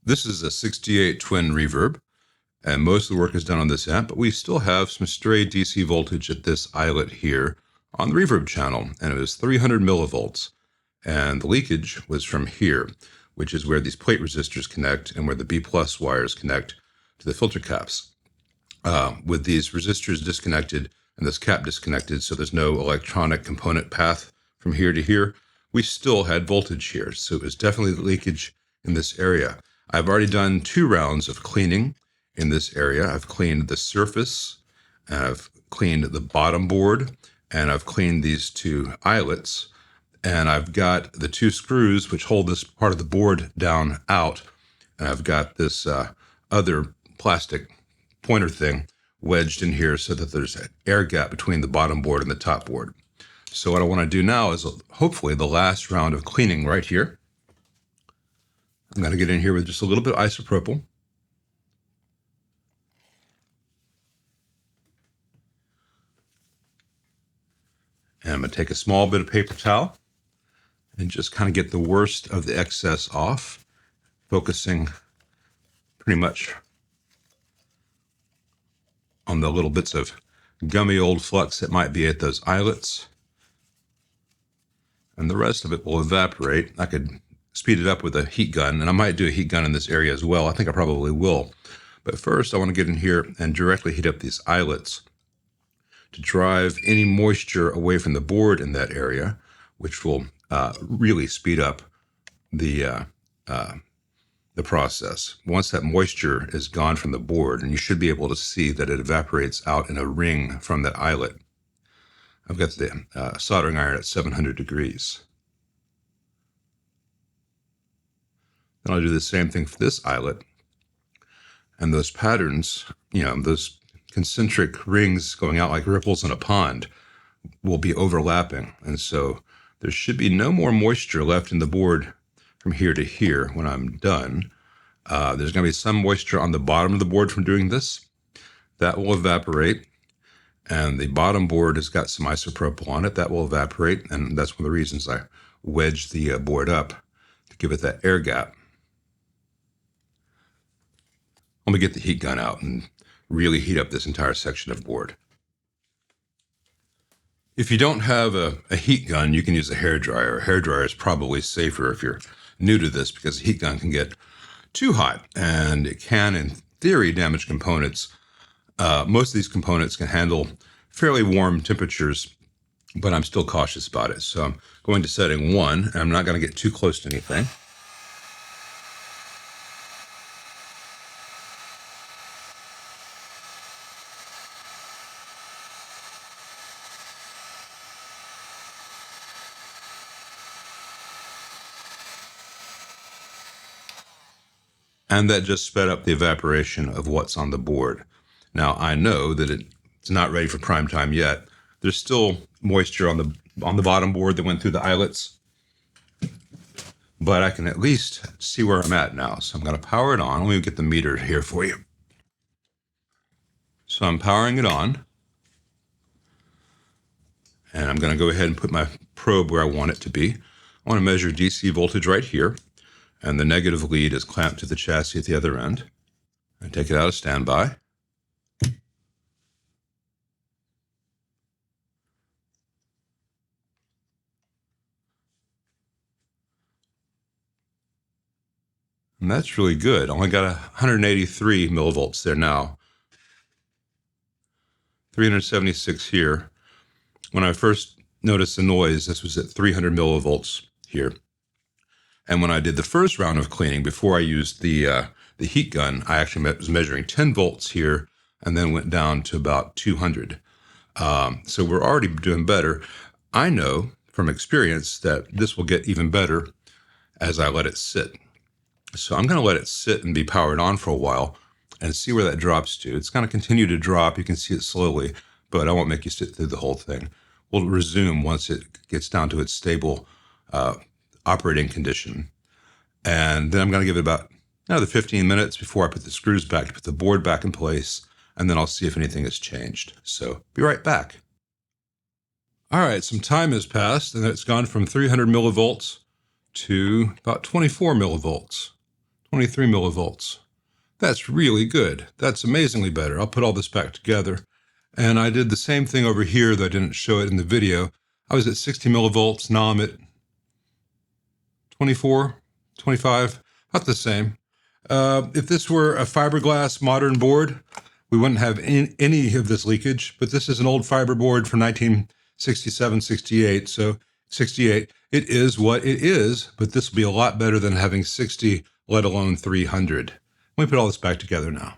This is a 68 twin reverb, and most of the work is done on this amp, but we still have some stray DC voltage at this eyelet here on the reverb channel, and it was 300 millivolts. And the leakage was from here, which is where these plate resistors connect and where the B+ wires connect to the filter caps. With these resistors disconnected and this cap disconnected, so there's no electronic component path from here to here, we still had voltage here. So it was definitely the leakage in this area. I've already done 2 rounds of cleaning in this area. I've cleaned the surface, and I've cleaned the bottom board, and I've cleaned these 2 eyelets, and I've got the 2 screws which hold this part of the board down out, and I've got this other plastic pointer thing wedged in here so that there's an air gap between the bottom board and the top board. So what I want to do now is hopefully the last round of cleaning right here. I'm going to get in here with just a little bit of isopropyl. And I'm going to take a small bit of paper towel and just kind of get the worst of the excess off, focusing pretty much on the little bits of gummy old flux that might be at those eyelets. And the rest of it will evaporate. I could speed it up with a heat gun, and I might do a heat gun in this area as well. I think I probably will. But first, I want to get in here and directly heat up these eyelets to drive any moisture away from the board in that area, which will really speed up the process. Once that moisture is gone from the board, and you should be able to see that it evaporates out in a ring from that eyelet. I've got the soldering iron at 700 degrees. Then I'll do the same thing for this eyelet. And those patterns, those concentric rings going out like ripples in a pond will be overlapping. And so there should be no more moisture left in the board from here to here when I'm done. There's going to be some moisture on the bottom of the board from doing this. That will evaporate. And the bottom board has got some isopropyl on it. That will evaporate. And that's one of the reasons I wedged the board up to give it that air gap. Let me get the heat gun out and really heat up this entire section of board. If you don't have a heat gun, you can use a hairdryer. A hairdryer is probably safer if you're new to this because a heat gun can get too hot and it can, in theory, damage components. Most of these components can handle fairly warm temperatures, but I'm still cautious about it. So I'm going to setting 1, and I'm not going to get too close to anything. And that just sped up the evaporation of what's on the board. Now, I know that it's not ready for prime time yet. There's still moisture on the bottom board that went through the eyelets, but I can at least see where I'm at now. So I'm going to power it on. Let me get the meter here for you. So I'm powering it on, and I'm going to go ahead and put my probe where I want it to be. I want to measure DC voltage right here, and the negative lead is clamped to the chassis at the other end. And take it out of standby. And that's really good. I only got 183 millivolts there now. 376 here. When I first noticed the noise, this was at 300 millivolts here. And when I did the first round of cleaning, before I used the heat gun, I actually was measuring 10 volts here and then went down to about 200. So we're already doing better. I know from experience that this will get even better as I let it sit. So I'm going to let it sit and be powered on for a while and see where that drops to. It's going to continue to drop. You can see it slowly, but I won't make you sit through the whole thing. We'll resume once it gets down to its stable operating condition. And then I'm going to give it about another 15 minutes before I put the screws back, put the board back in place, and then I'll see if anything has changed. So be right back. All right, some time has passed, and it's gone from 300 millivolts to about 24 millivolts. 23 millivolts. That's really good. That's amazingly better. I'll put all this back together. And I did the same thing over here, though I didn't show it in the video. I was at 60 millivolts. Now I'm at 24, 25, about the same. If this were a fiberglass modern board, we wouldn't have any of this leakage, but this is an old fiber board from 1967, 68. So 68, it is what it is, but this will be a lot better than having 60, let alone 300. Let me put all this back together now.